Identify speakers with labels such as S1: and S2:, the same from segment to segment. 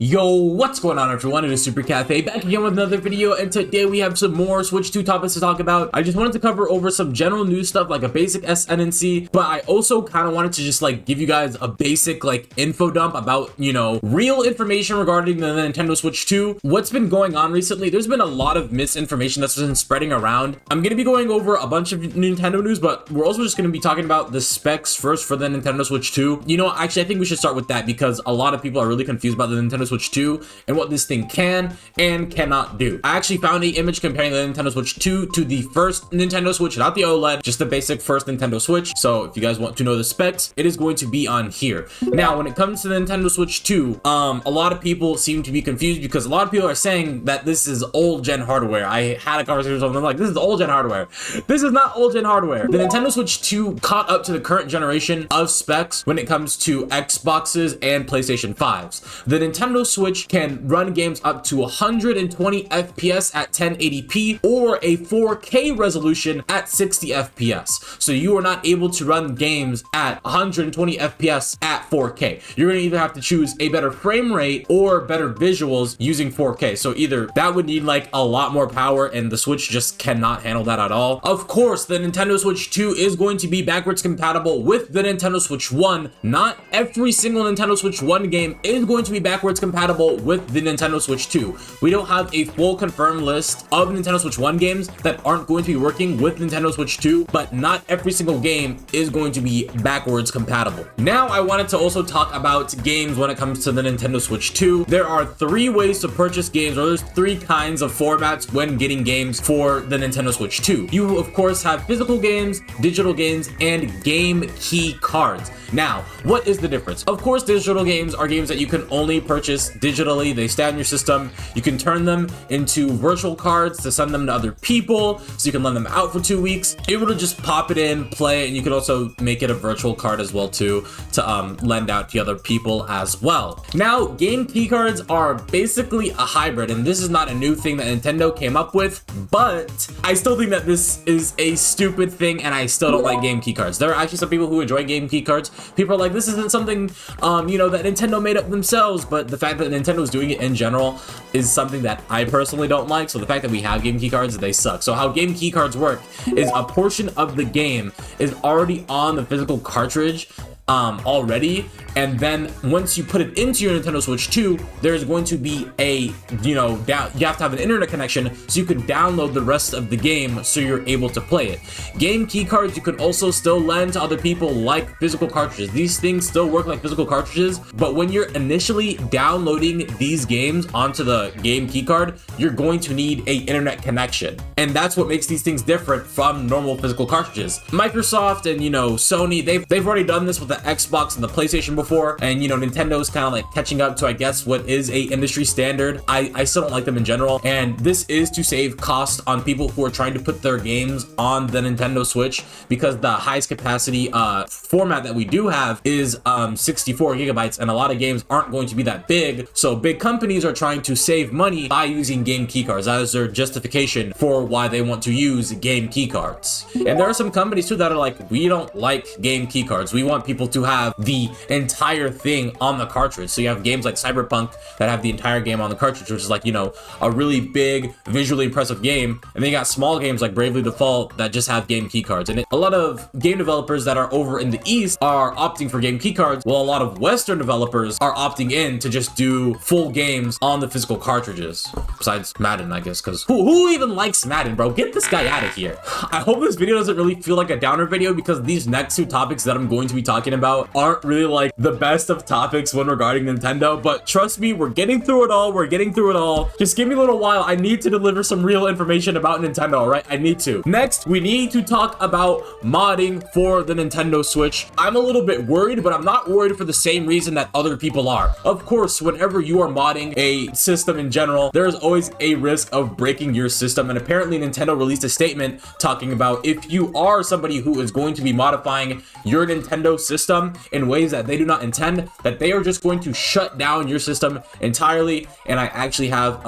S1: Yo, what's going on everyone? It is Super Cafe back again with another video, and today we have some more Switch 2 topics to talk about. I just wanted to cover over some general news stuff like a basic SNNC, but I also kind of wanted to just like give you guys a basic like info dump about, real information regarding the Nintendo Switch 2. What's been going on recently? There's been a lot of misinformation that's been spreading around. I'm going to be going over a bunch of Nintendo news, but we're also just going to be talking about the specs first for the Nintendo Switch 2. Actually, I think we should start with that because a lot of people are really confused about the Nintendo Switch 2 and what this thing can and cannot do. I actually found an image comparing the Nintendo Switch 2 to the first Nintendo Switch, not the OLED, just the basic first Nintendo Switch. So if you guys want to know the specs, it is going to be on here. Now, when it comes to the Nintendo Switch 2, a lot of people seem to be confused because a lot of people are saying that this is old gen hardware. I had a conversation with someone, like, this is old gen hardware. This is not old gen hardware. The Nintendo Switch 2 caught up to the current generation of specs when it comes to Xboxes and PlayStation 5s. The Nintendo Switch can run games up to 120 FPS at 1080p or a 4K resolution at 60 FPS. So you are not able to run games at 120 FPS at 4K. You're going to either have to choose a better frame rate or better visuals using 4K. So either that would need like a lot more power and the Switch just cannot handle that at all. Of course, the Nintendo Switch 2 is going to be backwards compatible with the Nintendo Switch 1. Not every single Nintendo Switch 1 game is going to be backwards compatible with the Nintendo Switch 2. We don't have a full confirmed list of Nintendo Switch 1 games that aren't going to be working with Nintendo Switch 2, but not every single game is going to be backwards compatible. Now, I wanted to also talk about games when it comes to the Nintendo Switch 2. There are three ways to purchase games, or there's three kinds of formats when getting games for the Nintendo Switch 2. You, of course, have physical games, digital games, and game key cards. Now, what is the difference? Of course, digital games are games that you can only purchase digitally. They stay on your system. You can turn them into virtual cards to send them to other people, so you can lend them out for 2 weeks. You're able to just pop it in, play it, and you can also make it a virtual card as well too, to lend out to other people as well. Now, game key cards are basically a hybrid, and this is not a new thing that Nintendo came up with, but I still think that this is a stupid thing, and I still don't like game key cards. There are actually some people who enjoy game key cards. People are like, this isn't something, that Nintendo made up themselves, but the fact that Nintendo is doing it in general is something that I personally don't like. So the fact that we have game key cards, they suck. So how game key cards work is a portion of the game is already on the physical cartridge already, and then once you put it into your Nintendo Switch 2, there's going to be a you have to have an internet connection so you can download the rest of the game so you're able to play it. Game key cards you can also still lend to other people like physical cartridges. These things still work like physical cartridges, but when you're initially downloading these games onto the game key card, you're going to need a internet connection, and that's what makes these things different from normal physical cartridges. Microsoft and Sony, they've already done this with the Xbox and the PlayStation before, and Nintendo's kind of like catching up to, I guess, what is a industry standard. I still don't like them in general, and this is to save cost on people who are trying to put their games on the Nintendo Switch, because the highest capacity format that we do have is 64 gigabytes, and a lot of games aren't going to be that big. So big companies are trying to save money by using game key cards. That is their justification for why they want to use game key cards. And there are some companies too that are like, we don't like game key cards. We want people to have the entire thing on the cartridge. So you have games like Cyberpunk that have the entire game on the cartridge, which is like, a really big, visually impressive game. And then you got small games like Bravely Default that just have game key cards. And a lot of game developers that are over in the East are opting for game key cards, while a lot of Western developers are opting in to just do full games on the physical cartridges. Besides Madden, I guess, because who even likes Madden, bro? Get this guy out of here. I hope this video doesn't really feel like a downer video, because these next two topics that I'm going to be talking about aren't really like the best of topics when regarding Nintendo, but trust me, we're getting through it all. Just give me a little while. I need to deliver some real information about Nintendo, all right? I need to. Next, we need to talk about modding for the Nintendo Switch. I'm a little bit worried, but I'm not worried for the same reason that other people are. Of course, whenever you are modding a system in general, there is always a risk of breaking your system, and apparently Nintendo released a statement talking about if you are somebody who is going to be modifying your Nintendo system system in ways that they do not intend, that they are just going to shut down your system entirely. And I actually have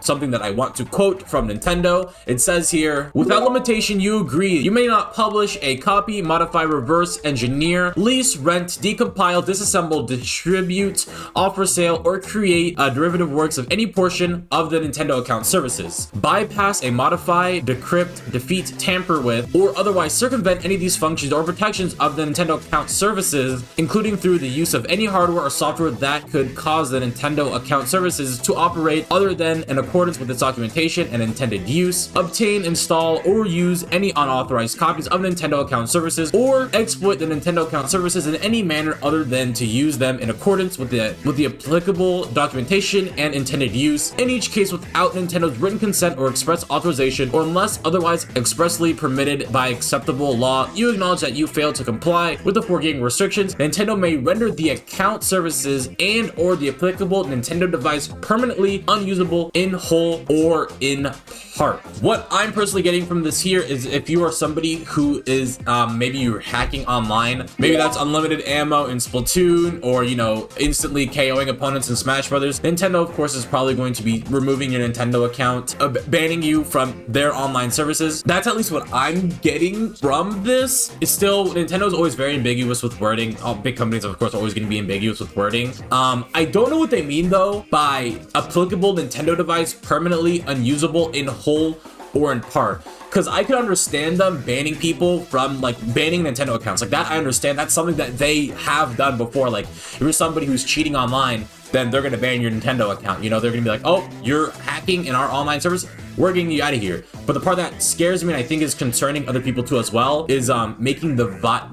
S1: something that I want to quote from Nintendo. It says here, without limitation, you agree. You may not publish a copy, modify, reverse engineer, lease, rent, decompile, disassemble, distribute, offer sale, or create derivative works of any portion of the Nintendo account services. Bypass a modify, decrypt, defeat, tamper with, or otherwise circumvent any of these functions or protections of the Nintendo account services, including through the use of any hardware or software that could cause the Nintendo account services to operate other than in accordance with its documentation and intended use, obtain, install, or use any unauthorized copies of Nintendo account services, or exploit the Nintendo account services in any manner other than to use them in accordance with the applicable documentation and intended use, in each case without Nintendo's written consent or express authorization, or unless otherwise expressly permitted by acceptable law. You acknowledge that you failed to comply with the foregoing restrictions. Nintendo may render the account services and or the applicable Nintendo device permanently unusable in whole or in part. What I'm personally getting from this here is if you are somebody who is maybe you're hacking online, maybe that's unlimited ammo in Splatoon, or you know, instantly KOing opponents in Smash Brothers, Nintendo of course is probably going to be removing your Nintendo account, banning you from their online services. That's at least what I'm getting from this. It's still, Nintendo's always very ambiguous with wording. All big companies of course are always going to be ambiguous with wording. I don't know what they mean though by applicable Nintendo device permanently unusable in whole or in part, because I could understand them banning people from, like, banning Nintendo accounts like that. I understand that's something that they have done before. Like, if you're somebody who's cheating online, then they're going to ban your Nintendo account. You know, they're going to be like, oh, you're hacking in our online service, we're getting you out of here. But the part that scares me and I think is concerning other people too as well is making the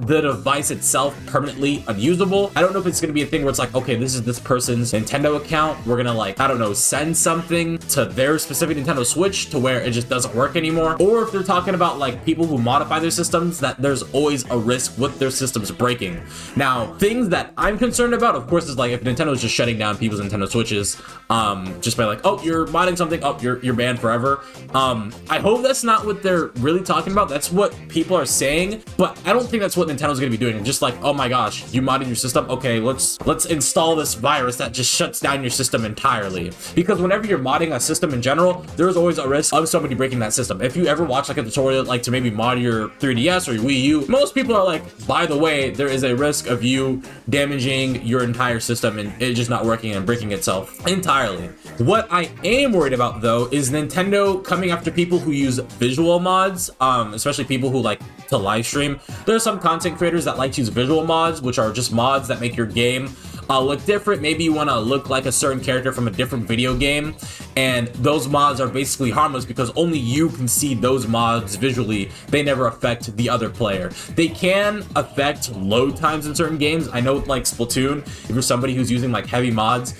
S1: device itself permanently unusable. I don't know if it's going to be a thing where it's like, okay, this is this person's Nintendo account, we're gonna, like, I don't know, send something to their specific Nintendo Switch to where it just doesn't work anymore. Or if they're talking about like people who modify their systems, that there's always a risk with their systems breaking. Now, things that I'm concerned about, of course, is like if Nintendo's just shutting down people's Nintendo Switches just by like, oh, you're modding something, oh, you're banned forever. I hope that's not what they're really talking about. That's what people are saying, but I don't think that's what Nintendo's gonna be doing. Just like, oh my gosh, you modded your system, okay, let's install this virus that just shuts down your system entirely. Because whenever you're modding a system in general, there's always a risk of somebody breaking that system. If you ever watch like a tutorial like to maybe mod your 3DS or your Wii U, most people are like, by the way, there is a risk of you damaging your entire system and it just not working and breaking itself entirely. What I am worried about though is Nintendo coming after people who use visual mods, especially people who like to live stream. There are some content creators that like to use visual mods, which are just mods that make your game look different. Maybe you want to look like a certain character from a different video game, and those mods are basically harmless because only you can see those mods visually. They never affect the other player. They can affect load times in certain games. I know like Splatoon, if you're somebody who's using like heavy mods,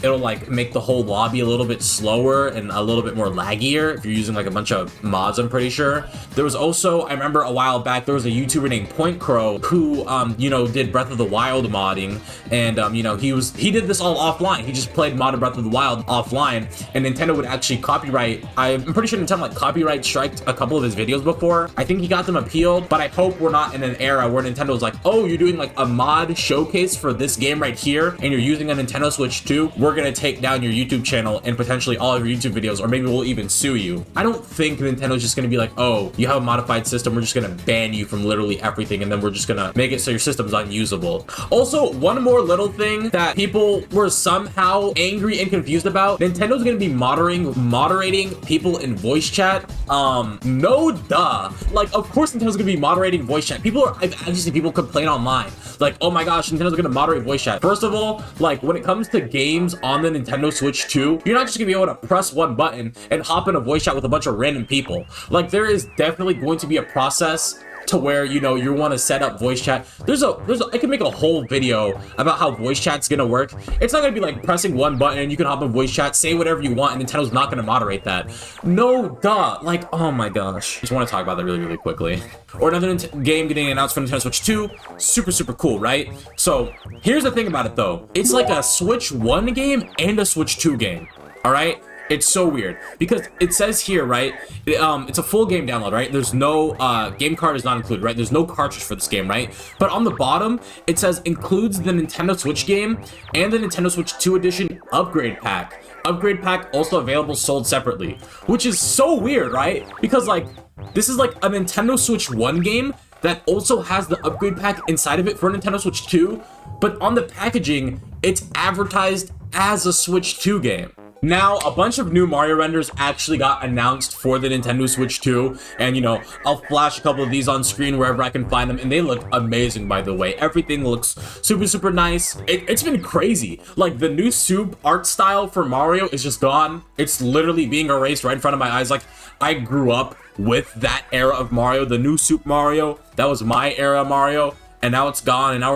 S1: it'll like make the whole lobby a little bit slower and a little bit more laggier if you're using like a bunch of mods, I'm pretty sure. There was also, I remember a while back, there was a YouTuber named Point Crow who you know, did Breath of the Wild modding, and you know, he did this all offline. He just played modded Breath of the Wild offline, and Nintendo would actually copyright. I'm pretty sure Nintendo like copyright striked a couple of his videos before. I think he got them appealed, but I hope we're not in an era where Nintendo's like, oh, you're doing like a mod showcase for this game right here, and you're using a Nintendo Switch 2. We're gonna take down your YouTube channel and potentially all of your YouTube videos, or maybe we'll even sue you. I don't think Nintendo's just gonna be like, oh, you have a modified system, we're just gonna ban you from literally everything, and then we're just gonna make it so your system's unusable. Also, one more little thing that people were somehow angry and confused about, Nintendo's gonna be moderating people in voice chat. No duh. Like, of course Nintendo's gonna be moderating voice chat. I've actually seen people complain online, like, oh my gosh, Nintendo's gonna moderate voice chat. First of all, like, when it comes to games on the Nintendo Switch 2, you're not just gonna be able to press one button and hop in a voice chat with a bunch of random people. Like, there is definitely going to be a process to where, you know, you want to set up voice chat. I could make a whole video about how voice chat's gonna work. It's not gonna be like pressing one button and you can hop in voice chat, say whatever you want, and Nintendo's not gonna moderate that. No duh. Like, oh my gosh. Just want to talk about that really, really quickly. Or another game getting announced for Nintendo Switch 2. Super cool, right? So here's the thing about it though. It's like a Switch 1 game and a Switch 2 game. All right? It's so weird because it says here, right? It's a full game download, right? There's no game card is not included, right? There's no cartridge for this game, right? But on the bottom, it says includes the Nintendo Switch game and the Nintendo Switch 2 Edition upgrade pack. Upgrade pack also available, sold separately, which is so weird, right? Because like this is like a Nintendo Switch 1 game that also has the upgrade pack inside of it for Nintendo Switch 2, but on the packaging, it's advertised as a Switch 2 game. Now, a bunch of new Mario renders actually got announced for the Nintendo Switch 2, and you know, I'll flash a couple of these on screen wherever I can find them, and they look amazing, by the way. Everything looks super nice. It's been crazy. Like, the new soup art style for Mario is just gone. It's literally being erased right in front of my eyes. Like, I grew up with that era of Mario, the new Soup Mario. That was my era Mario, and now it's gone, and now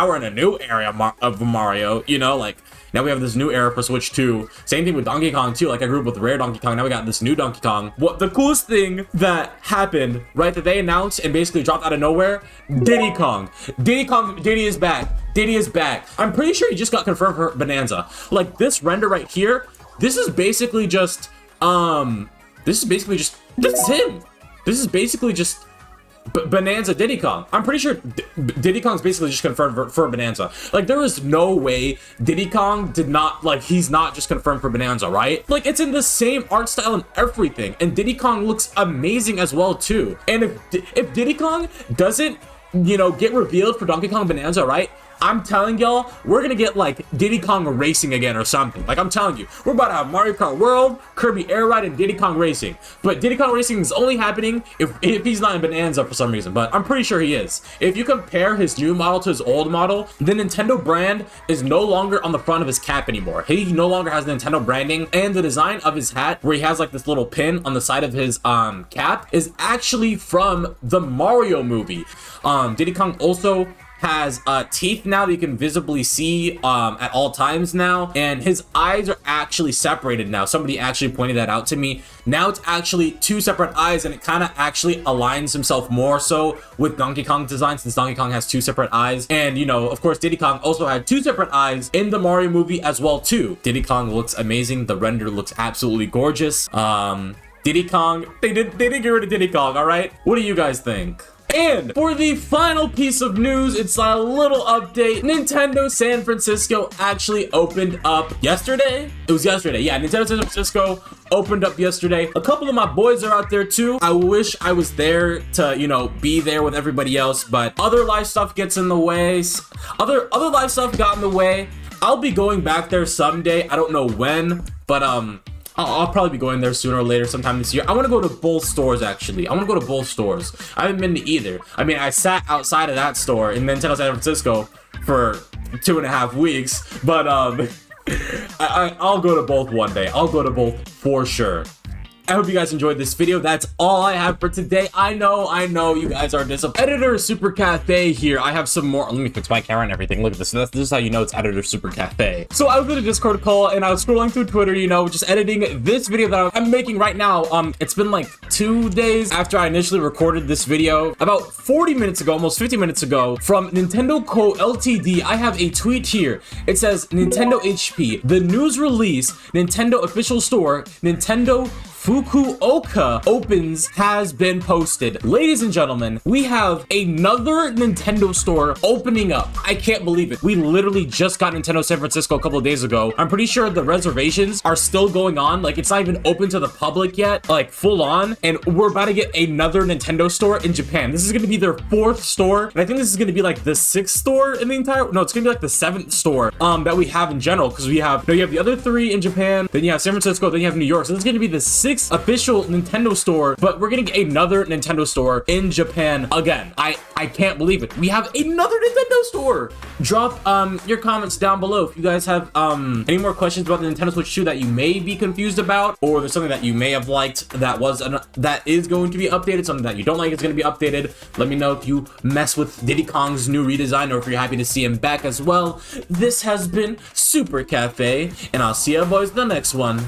S1: we're in a new era of Mario, you know, like, now we have this new era for Switch 2. Same thing with Donkey Kong too. Like, I grew up with rare Donkey Kong. Now we got this new Donkey Kong. What the coolest thing that happened, right, that they announced and basically dropped out of nowhere? Diddy Kong. Diddy is back. Diddy is back. I'm pretty sure he just got confirmed for Bonanza. Like, this render right here, this is basically just, this is him. This is basically just Bonanza Diddy Kong. I'm pretty sure Diddy Kong's basically just confirmed for Bonanza. Like, there is no way Diddy Kong did not, like, he's not just confirmed for Bonanza, right? Like, it's in the same art style and everything, and Diddy Kong looks amazing as well too. And if Diddy Kong doesn't, you know, get revealed for Donkey Kong Bonanza, right, I'm telling y'all, we're gonna get like Diddy Kong Racing again or something. Like, I'm telling you, we're about to have Mario Kart World, Kirby Air Ride, and Diddy Kong Racing. But Diddy Kong Racing is only happening if he's not in Bonanza for some reason, but I'm pretty sure he is. If you compare his new model to his old model, the Nintendo brand is no longer on the front of his cap anymore. He no longer has the Nintendo branding, and the design of his hat, where he has like this little pin on the side of his cap, is actually from the Mario movie. Diddy Kong also has teeth now that you can visibly see at all times now, and his eyes are actually separated now. Somebody actually pointed that out to me. Now it's actually two separate eyes, and it kind of actually aligns himself more so with Donkey Kong's design, since Donkey Kong has two separate eyes. And you know, of course, Diddy Kong also had two separate eyes in the Mario movie as well too. Diddy Kong looks amazing. The render looks absolutely gorgeous. Diddy Kong, they didn't get rid of Diddy Kong, all right? What do you guys think? And for the final piece of news, it's a little update. Nintendo San Francisco actually opened up yesterday. It was yesterday. Yeah, Nintendo San Francisco opened up yesterday. A couple of my boys are out there too. I wish I was there to, you know, be there with everybody else, but other life stuff gets in the way. Other life stuff got in the way. I'll be going back there someday. I don't know when, but I'll probably be going there sooner or later sometime this year. I want to go to both stores, actually. I want to go to both stores. I haven't been to either. I mean, I sat outside of that store in Nintendo San Francisco for 2.5 weeks, but I'll go to both one day. I'll go to both for sure. I hope you guys enjoyed this video. That's all I have for today. I know you guys are disappointed. Editor Super Cafe here. I have some more. Let me fix my camera and everything. Look at this. This is how you know it's Editor Super Cafe. So I was in a Discord call and I was scrolling through Twitter, you know, just editing this video that I'm making right now. It's been like 2 days after I initially recorded this video. About 40 minutes ago, almost 50 minutes ago, from Nintendo Co. Ltd, I have a tweet here. It says, Nintendo HP, the news release, Nintendo official store, Nintendo Fukuoka opens has been posted. Ladies and gentlemen, we have another Nintendo store opening up. I can't believe it. We literally just got Nintendo San Francisco a couple of days ago. I'm pretty sure the reservations are still going on. Like, it's not even open to the public yet, like full on. And we're about to get another Nintendo store in Japan. This is going to be their 4th store. And I think this is going to be like the 6th store in the entire, no, it's going to be like the 7th store that we have in general. Because you have the other 3 in Japan, then you have San Francisco, then you have New York. So this is going to be the 6th official Nintendo store, but we're getting another Nintendo store in Japan again. I can't believe it. We have another Nintendo store. Drop your comments down below if you guys have any more questions about the Nintendo Switch 2 that you may be confused about, or there's something that you may have liked that is going to be updated, something that you don't like is going to be updated. Let me know if you mess with Diddy Kong's new redesign, or if you're happy to see him back as well. This has been Super Cafe, and I'll see you boys in the next one.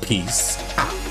S1: Peace out.